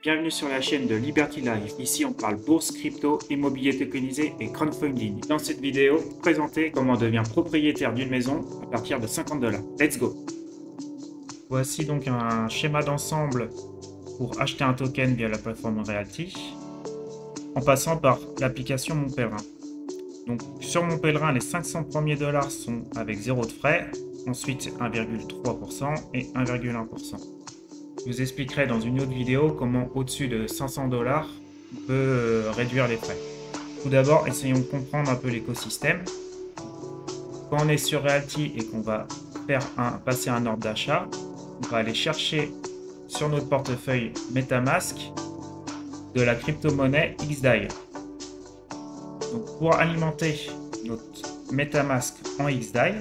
Bienvenue sur la chaîne de Liberty Life. Ici, on parle bourse, crypto, immobilier tokenisé et crowdfunding. Dans cette vidéo, présenter comment on devient propriétaire d'une maison à partir de 50 $. Let's go! Voici donc un schéma d'ensemble pour acheter un token via la plateforme Realty, en passant par l'application Mon Pèlerin. Donc sur Mon Pèlerin, les 500 premiers dollars sont avec 0 de frais, ensuite 1,3% et 1,1%. Je vous expliquerai dans une autre vidéo comment au-dessus de 500 $, on peut réduire les frais. Tout d'abord, essayons de comprendre un peu l'écosystème. Quand on est sur Realty et qu'on va passer un ordre d'achat, on va aller chercher sur notre portefeuille MetaMask de la crypto-monnaie XDAI. Donc pour alimenter notre MetaMask en XDAI,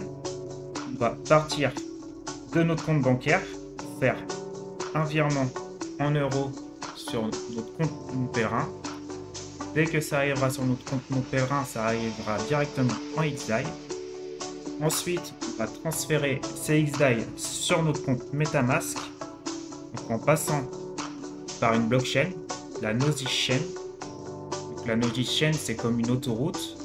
on va partir de notre compte bancaire, faire un virement en euros sur notre compte Mon Pèlerin. Dès que ça arrivera sur notre compte Mon Pèlerin, ça arrivera directement en XDAI. Ensuite, on va transférer ces XDAI sur notre compte MetaMask, donc en passant par une blockchain, la Gnosis Chain. Donc, la Gnosis Chain, c'est comme une autoroute,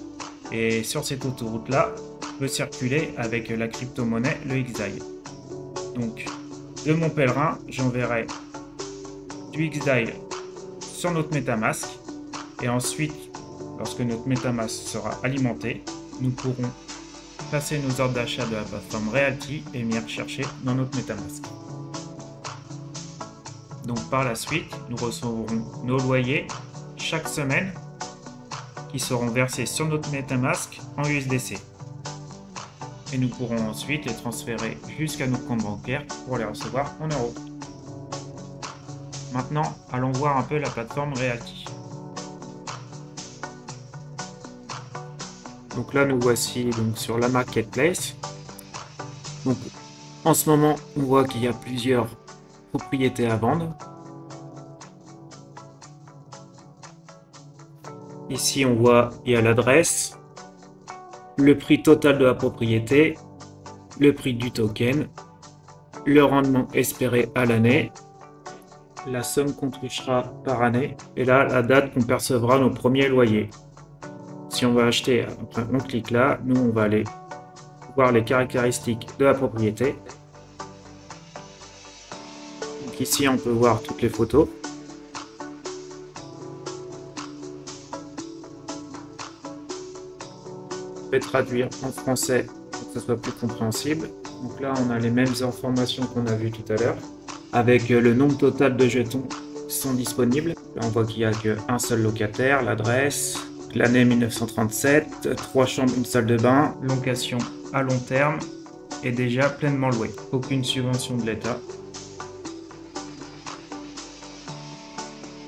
et sur cette autoroute-là, on peut circuler avec la crypto-monnaie, le XDAI. Donc, de Mon Pèlerin, j'enverrai du XDAI sur notre MetaMask, et ensuite, lorsque notre MetaMask sera alimenté, nous pourrons passer nos ordres d'achat de la plateforme Realty et venir chercher dans notre MetaMask. Donc par la suite, nous recevrons nos loyers chaque semaine qui seront versés sur notre MetaMask en USDC. Et nous pourrons ensuite les transférer jusqu'à notre compte bancaire pour les recevoir en euros. Maintenant, allons voir un peu la plateforme Realty. Donc là, nous voici donc sur la marketplace. Donc, en ce moment, on voit qu'il y a plusieurs propriétés à vendre. Ici, on voit il y a l'adresse, le prix total de la propriété, le prix du token, le rendement espéré à l'année, la somme qu'on touchera par année, et là, la date qu'on percevra nos premiers loyers. Si on va acheter, après on clique là, nous on va aller voir les caractéristiques de la propriété. Donc ici on peut voir toutes les photos. Je vais traduire en français pour que ce soit plus compréhensible. Donc là on a les mêmes informations qu'on a vues tout à l'heure, avec le nombre total de jetons qui sont disponibles. Là on voit qu'il n'y a qu'un seul locataire, l'adresse, l'année 1937, 3 chambres, une salle de bain, location à long terme et déjà pleinement loué. Aucune subvention de l'État.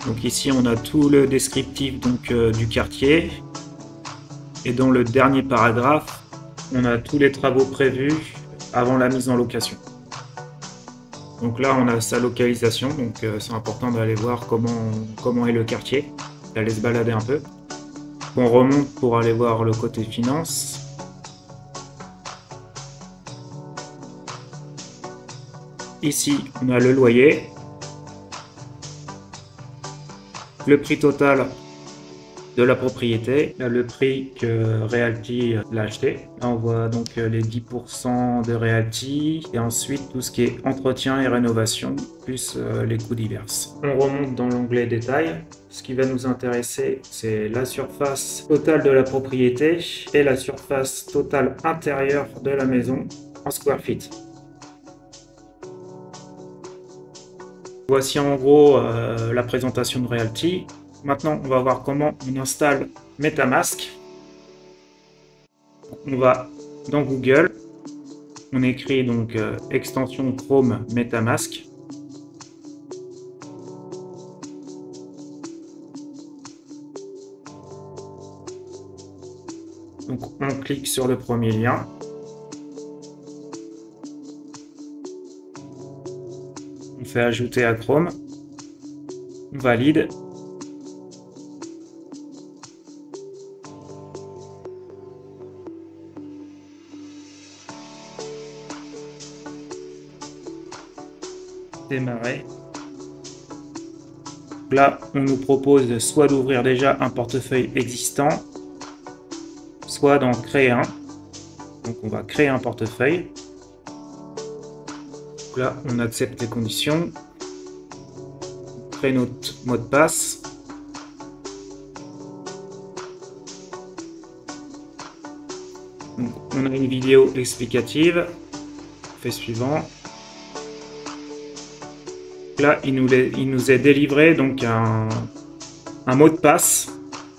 Donc ici on a tout le descriptif donc, du quartier. Et dans le dernier paragraphe, on a tous les travaux prévus avant la mise en location. Donc là on a sa localisation, donc c'est important d'aller voir comment est le quartier, d'aller se balader un peu. On remonte pour aller voir le côté finance. Ici, on a le loyer, le prix total de la propriété, là, le prix que Realty l'a acheté. Là, on voit donc les 10% de Realty et ensuite tout ce qui est entretien et rénovation, plus les coûts divers. On remonte dans l'onglet détails. Ce qui va nous intéresser, c'est la surface totale de la propriété et la surface totale intérieure de la maison en square feet. Voici en gros la présentation de Realty. Maintenant, on va voir comment on installe MetaMask. On va dans Google, on écrit donc extension Chrome MetaMask. Donc on clique sur le premier lien. On fait ajouter à Chrome. On valide. Démarrer. Là, on nous propose soit d'ouvrir déjà un portefeuille existant, soit d'en créer un. Donc on va créer un portefeuille. Là, on accepte les conditions. On crée notre mot de passe. Donc, on a une vidéo explicative. On fait suivant. Là, il nous est délivré donc un mot de passe.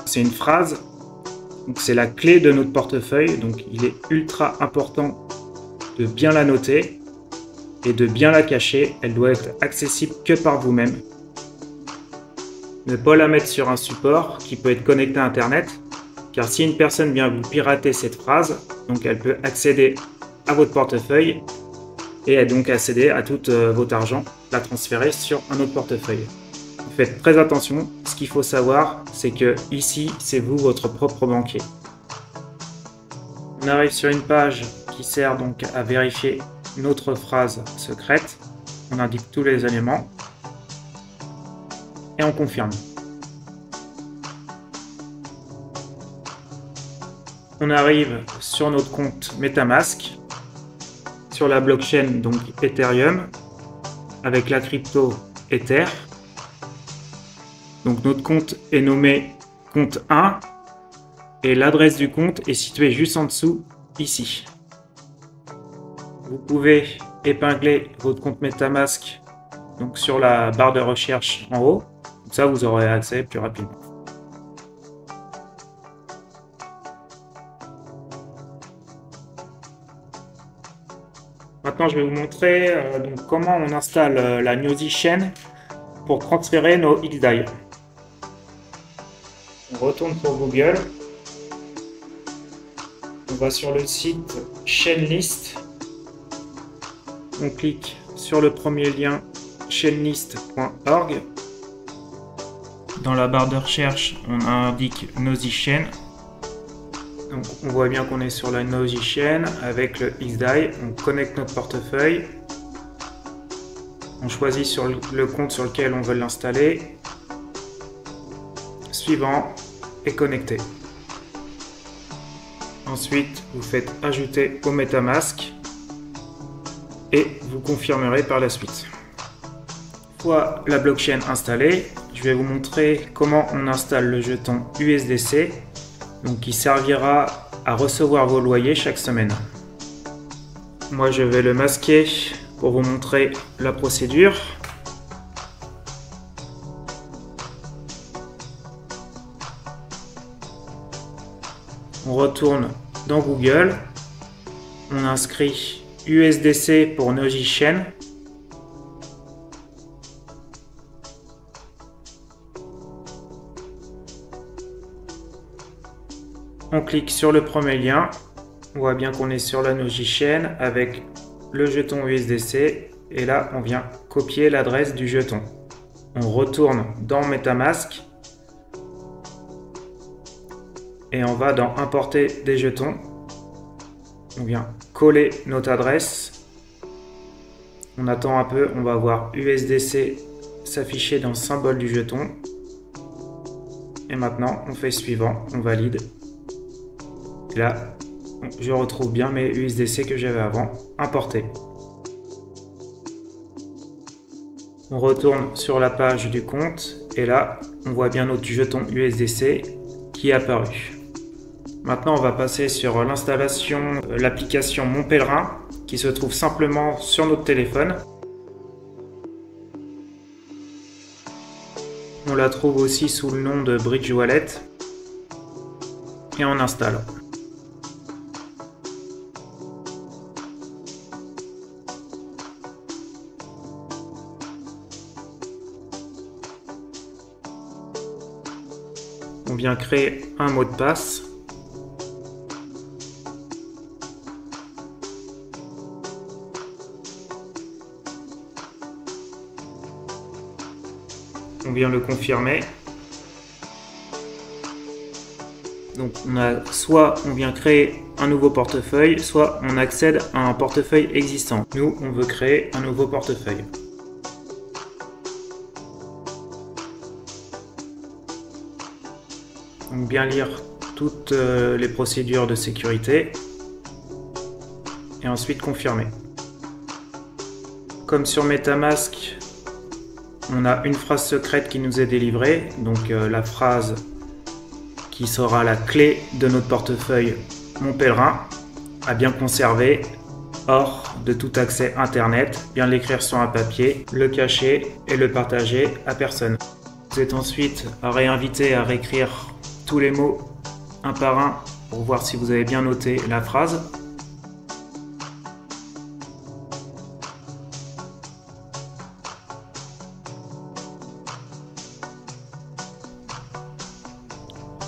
C'est une phrase. C'est la clé de notre portefeuille. Donc, il est ultra important de bien la noter et de bien la cacher. Elle doit être accessible que par vous-même. Ne pas la mettre sur un support qui peut être connecté à Internet. Car si une personne vient vous pirater cette phrase, donc elle peut accéder à votre portefeuille et donc accéder à tout votre argent, la transférer sur un autre portefeuille. Faites très attention, ce qu'il faut savoir, c'est que ici, c'est vous votre propre banquier. On arrive sur une page qui sert donc à vérifier notre phrase secrète. On indique tous les éléments et on confirme. On arrive sur notre compte MetaMask, sur la blockchain donc Ethereum, avec la crypto Ether. Donc notre compte est nommé compte 1 et l'adresse du compte est située juste en dessous, ici. Vous pouvez épingler votre compte MetaMask donc sur la barre de recherche en haut, comme ça vous aurez accès plus rapidement. Maintenant, je vais vous montrer donc, comment on installe la Nosy Chain pour transférer nos XDAI. On retourne sur Google. On va sur le site Chainlist. On clique sur le premier lien chainlist.org. Dans la barre de recherche, on indique Nosy Chain. Donc, on voit bien qu'on est sur la Nosy Chain avec le XDAI. On connecte notre portefeuille. On choisit sur le compte sur lequel on veut l'installer. Suivant et connecté. Ensuite, vous faites ajouter au MetaMask et vous confirmerez par la suite. Une fois la blockchain installée, je vais vous montrer comment on installe le jeton USDC. Donc, qui servira à recevoir vos loyers chaque semaine. Moi, je vais le masquer pour vous montrer la procédure. On retourne dans Google. On inscrit USDC pour Nosy Chain. On clique sur le premier lien, on voit bien qu'on est sur la Nosy Chain avec le jeton USDC et là on vient copier l'adresse du jeton. On retourne dans MetaMask et on va dans importer des jetons. On vient coller notre adresse. On attend un peu, on va voir USDC s'afficher dans le symbole du jeton. Et maintenant on fait suivant, on valide. Là, je retrouve bien mes USDC que j'avais avant importés. On retourne sur la page du compte et là, on voit bien notre jeton USDC qui est apparu. Maintenant, on va passer sur l'installation de l'application Mon Pèlerin qui se trouve simplement sur notre téléphone. On la trouve aussi sous le nom de Bridge Wallet et on installe. On vient créer un mot de passe. On vient le confirmer. Donc soit on vient créer un nouveau portefeuille, soit on accède à un portefeuille existant. Nous, on veut créer un nouveau portefeuille. Donc bien lire toutes les procédures de sécurité et ensuite confirmer. Comme sur MetaMask, on a une phrase secrète qui nous est délivrée, donc la phrase qui sera la clé de notre portefeuille Mon Pèlerin, à bien conserver hors de tout accès internet, bien l'écrire sur un papier, le cacher et le partager à personne. Vous êtes ensuite réinvité à réécrire tous les mots un par un pour voir si vous avez bien noté la phrase.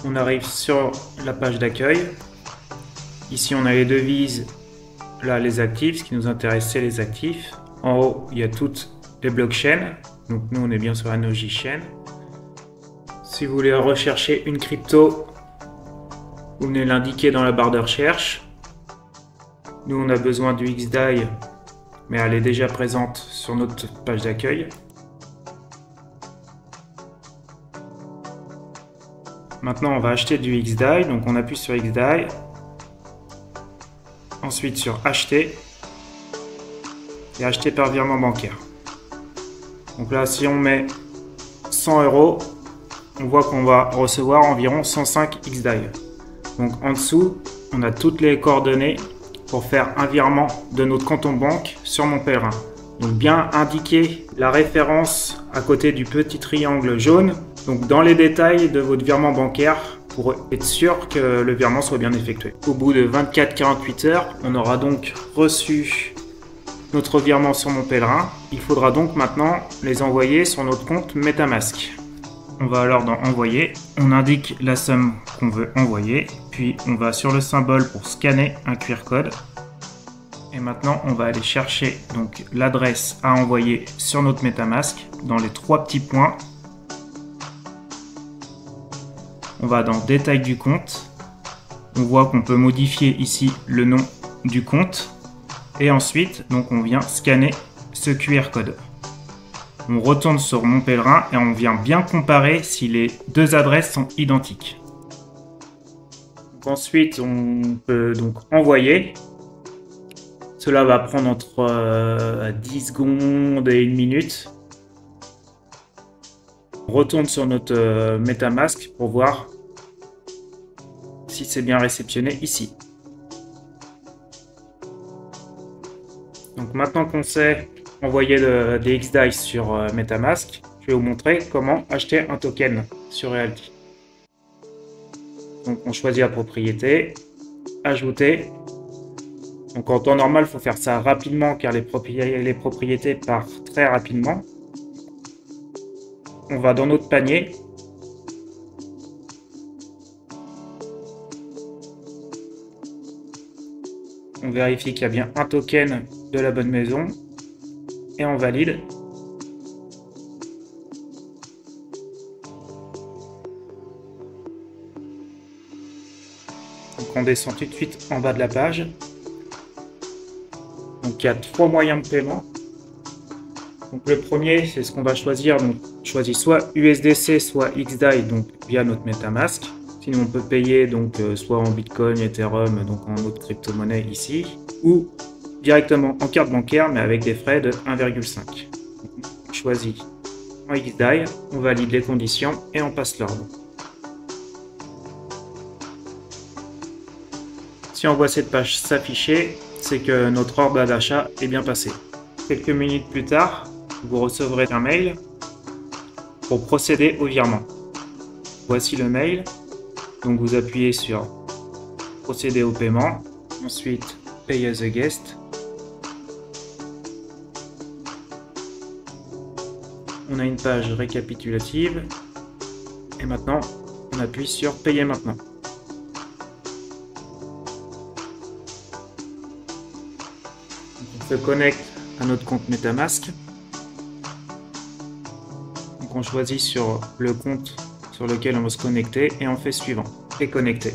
On arrive sur la page d'accueil. Ici, on a les devises, là les actifs. Ce qui nous intéresse, c'est les actifs. En haut, il y a toutes les blockchains. Donc nous, on est bien sur la Noji Chain. Si vous voulez rechercher une crypto, vous venez l'indiquer dans la barre de recherche. Nous, on a besoin du XDAI, mais elle est déjà présente sur notre page d'accueil. Maintenant, on va acheter du XDAI, donc on appuie sur XDAI. Ensuite sur acheter et acheter par virement bancaire. Donc là, si on met 100 €, on voit qu'on va recevoir environ 105 XDAI. Donc en dessous, on a toutes les coordonnées pour faire un virement de notre compte en banque sur Mon Pèlerin. Donc bien indiquer la référence à côté du petit triangle jaune, donc dans les détails de votre virement bancaire pour être sûr que le virement soit bien effectué. Au bout de 24-48 heures, on aura donc reçu notre virement sur Mon Pèlerin. Il faudra donc maintenant les envoyer sur notre compte MetaMask. On va alors dans Envoyer, on indique la somme qu'on veut envoyer, puis on va sur le symbole pour scanner un QR code. Et maintenant, on va aller chercher donc l'adresse à envoyer sur notre MetaMask dans les 3 petits points. On va dans Détail du compte. On voit qu'on peut modifier ici le nom du compte. Et ensuite, donc on vient scanner ce QR code. On retourne sur Mon Pèlerin et on vient bien comparer si les deux adresses sont identiques. Donc ensuite, on peut donc envoyer. Cela va prendre entre 10 secondes et 1 minute. On retourne sur notre MetaMask pour voir si c'est bien réceptionné ici. Donc maintenant qu'on sait envoyer des XDAI sur MetaMask, je vais vous montrer comment acheter un token sur Realty. Donc on choisit la propriété, ajouter. Donc en temps normal, il faut faire ça rapidement car les propriétés partent très rapidement. On va dans notre panier. On vérifie qu'il y a bien un token de la bonne maison. Et on valide. Donc on descend tout de suite en bas de la page. Donc il y a 3 moyens de paiement. Donc le premier, c'est ce qu'on va choisir. Donc on choisit soit USDC, soit XDAI, donc via notre MetaMask. Sinon on peut payer donc soit en Bitcoin, Ethereum, donc en autre crypto-monnaie ici, ou directement en carte bancaire, mais avec des frais de 1,5. On choisit en XDAI, on valide les conditions et on passe l'ordre. Si on voit cette page s'afficher, c'est que notre ordre d'achat est bien passé. Quelques minutes plus tard, vous recevrez un mail pour procéder au virement. Voici le mail. Donc vous appuyez sur procéder au paiement, ensuite Pay as a guest. On a une page récapitulative et maintenant on appuie sur payer maintenant. Donc, on se connecte à notre compte MetaMask. Donc on choisit sur le compte sur lequel on va se connecter et on fait suivant et connecter.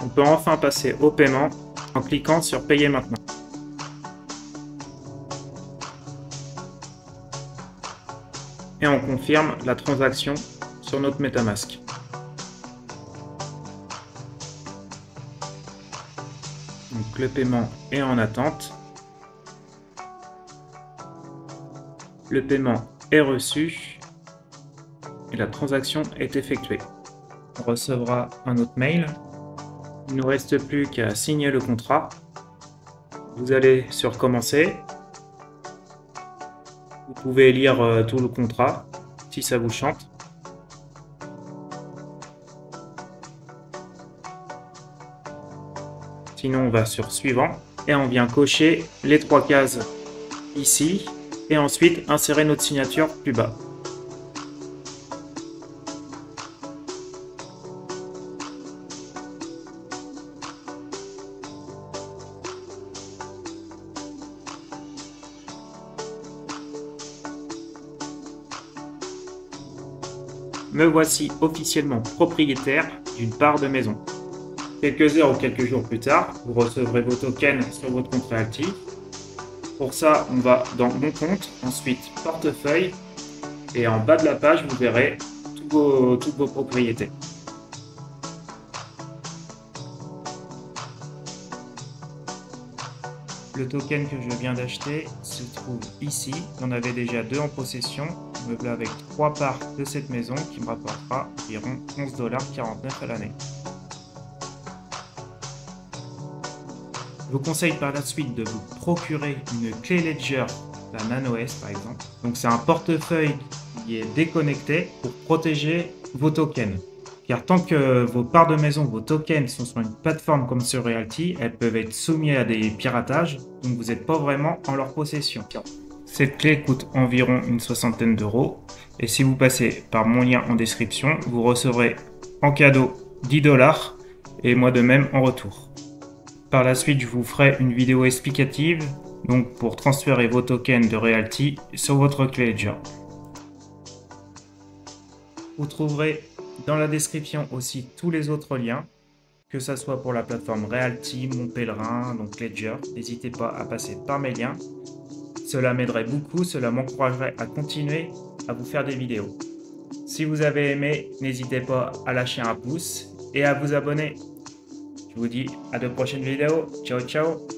On peut enfin passer au paiement en cliquant sur payer maintenant. et on confirme la transaction sur notre MetaMask. Donc le paiement est en attente. Le paiement est reçu et la transaction est effectuée. On recevra un autre mail. Il ne nous reste plus qu'à signer le contrat. Vous allez sur Commencer. Vous pouvez lire tout le contrat si ça vous chante. Sinon, on va sur Suivant et on vient cocher les 3 cases ici et ensuite insérer notre signature plus bas. Me voici officiellement propriétaire d'une part de maison. Quelques heures ou quelques jours plus tard, vous recevrez vos tokens sur votre compte Realty. Pour ça, on va dans Mon compte, ensuite Portefeuille, et en bas de la page, vous verrez toutes vos propriétés. Le token que je viens d'acheter se trouve ici. On avait déjà 2 en possession. Me voilà avec 3 parts de cette maison qui me rapportera environ 11,49 $ à l'année. Je vous conseille par la suite de vous procurer une clé Ledger, la NanoS par exemple. Donc c'est un portefeuille qui est déconnecté pour protéger vos tokens. Car tant que vos parts de maison, vos tokens sont sur une plateforme comme sur Realty, elles peuvent être soumises à des piratages, donc vous n'êtes pas vraiment en leur possession. Cette clé coûte environ une soixantaine d'euros, et si vous passez par mon lien en description, vous recevrez en cadeau 10 $, et moi de même en retour. Par la suite, je vous ferai une vidéo explicative donc pour transférer vos tokens de Realty sur votre clé Ledger. Vous trouverez dans la description aussi tous les autres liens, que ce soit pour la plateforme Realty, Mon Pèlerin, donc Ledger. N'hésitez pas à passer par mes liens. Cela m'aiderait beaucoup, cela m'encouragerait à continuer à vous faire des vidéos. Si vous avez aimé, n'hésitez pas à lâcher un pouce et à vous abonner. Je vous dis à de prochaines vidéos. Ciao, ciao!